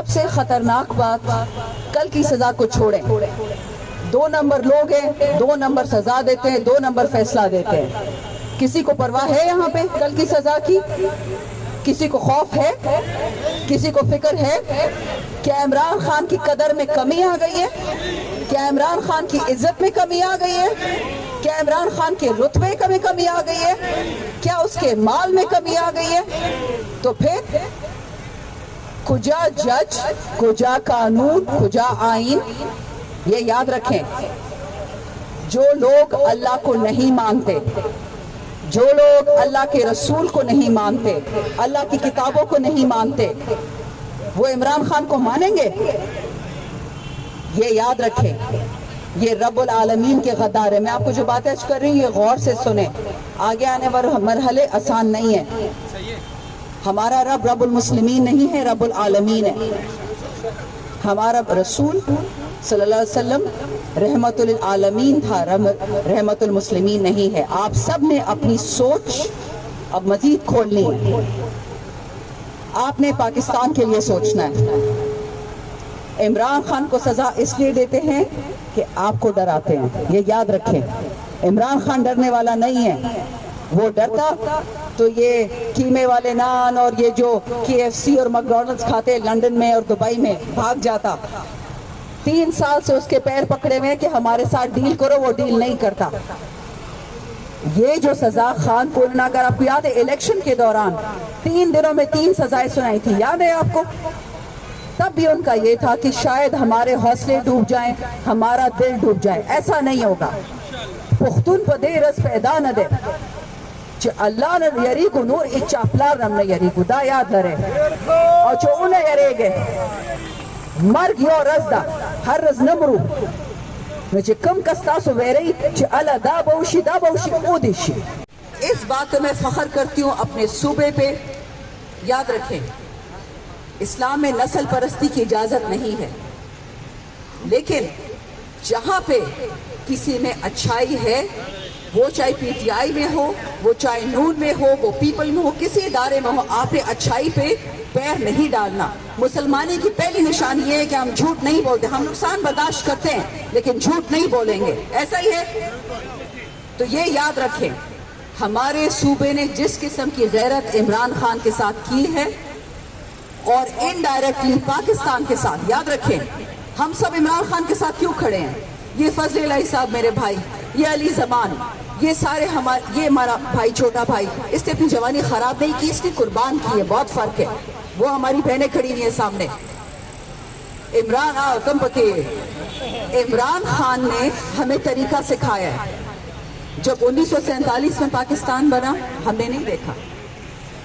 سب سے خطرناک بات، کل کی سزا کو چھوڑیں. 2 نمبر لوگ ہیں، 2 نمبر سزا دیتے ہیں، 2 نمبر فیصلہ دیتے ہیں. کسی کو پرواہ ہے یہاں پہ کل کی سزا کی؟ کسی کو خوف ہے؟ کسی کو فکر ہے؟ کیا عمران خان کی قدر میں کمی آ گئی ہے؟ کیا عمران خان کی عزت میں کمی آ گئی ہے؟ کیا عمران خان کے رتبے میں کمی آ گئی ہے؟ کیا اس کے مال میں کمی آ گئی ہے؟ تو پھر کجا جج، کجا قانون، کجا آئین؟ یہ یاد رکھیں، جو لوگ اللہ کو نہیں مانتے، جو لوگ اللہ کے رسول کو نہیں مانتے، اللہ کی کتابوں کو نہیں مانتے، وہ عمران خان کو مانیں گے؟ یہ یاد رکھیں، یہ رب العالمین کے غدار ہے. میں آپ کو جو باتیں کر رہی ہوں یہ غور سے سنیں. آگے آنے والے مرحلے آسان نہیں ہیں. ہمارا رب رب المسلمین نہیں ہے، رب العالمین ہے. ہمارا رسول صلی اللہ علیہ وسلم رحمت للعالمین تھا، رحمت المسلمین نہیں ہے. آپ سب نے اپنی سوچ اب مزید کھولنی ہے. آپ نے پاکستان کے لیے سوچنا ہے. عمران خان کو سزا اس لیے دیتے ہیں کہ آپ کو ڈراتے ہیں. یہ یاد رکھیں، عمران خان ڈرنے والا نہیں ہے. وہ ڈرتا تو یہ قیمے والے نان اور یہ جو KFC اور میکڈونلڈز کھاتے لندن میں اور دبئی میں بھاگ جاتا. 3 سال سے اس کے پیر پکڑے ہوئے کہ ہمارے ساتھ ڈیل کرو، وہ ڈیل نہیں کرتا. یہ جو سزا خان کو، اگر آپ کو یاد ہے الیکشن کے دوران 3 دنوں میں 3 سزائیں سنائی تھی، یاد ہے آپ کو؟ تب بھی ان کا یہ تھا کہ شاید ہمارے حوصلے ڈوب جائیں، ہمارا دل ڈوب جائے. ایسا نہیں ہوگا. پختون پہ دے رس پیدا نہ دے چھ اللہ نے یریگو نور اچھا پلار نم نے یریگو دا یاد لرے اور چو انہیں یریگے مرگ یو رز دا ہر رز نمرو چھ کم کستاسو ویرئی چھ اللہ دا بوشی او دیشی. اس بات میں فخر کرتی ہوں اپنے صوبے پہ. یاد رکھیں، اسلام میں نسل پرستی کی اجازت نہیں ہے، لیکن جہاں پہ کسی میں اچھائی ہے، وہ چاہے PTI میں ہو، وہ چاہے نون میں ہو، وہ پیپل میں ہو، کسی ادارے میں ہو، آپ نے اچھائی پہ پیر نہیں ڈالنا. مسلمانی کی پہلی نشانی یہ ہے کہ ہم جھوٹ نہیں بولتے. ہم نقصان برداشت کرتے ہیں لیکن جھوٹ نہیں بولیں گے. ایسا ہی ہے. تو یہ یاد رکھیں، ہمارے صوبے نے جس قسم کی غیرت عمران خان کے ساتھ کی ہے اور انڈائریکٹلی پاکستان کے ساتھ، یاد رکھیں ہم سب عمران خان کے ساتھ کیوں کھڑے ہیں. یہ فضل الہی صاحب میرے بھائی، یہ علی زمان، یہ سارے یہ ہمارا بھائی، چھوٹا بھائی، اس نے اپنی جوانی خراب نہیں کی، اس نے قربان کی ہے. بہت فرق ہے. وہ ہماری بہنیں کھڑی ہوئی ہیں سامنے. عمران خان نے ہمیں طریقہ سکھایا ہے. جب 1947 میں پاکستان بنا ہم نے نہیں دیکھا.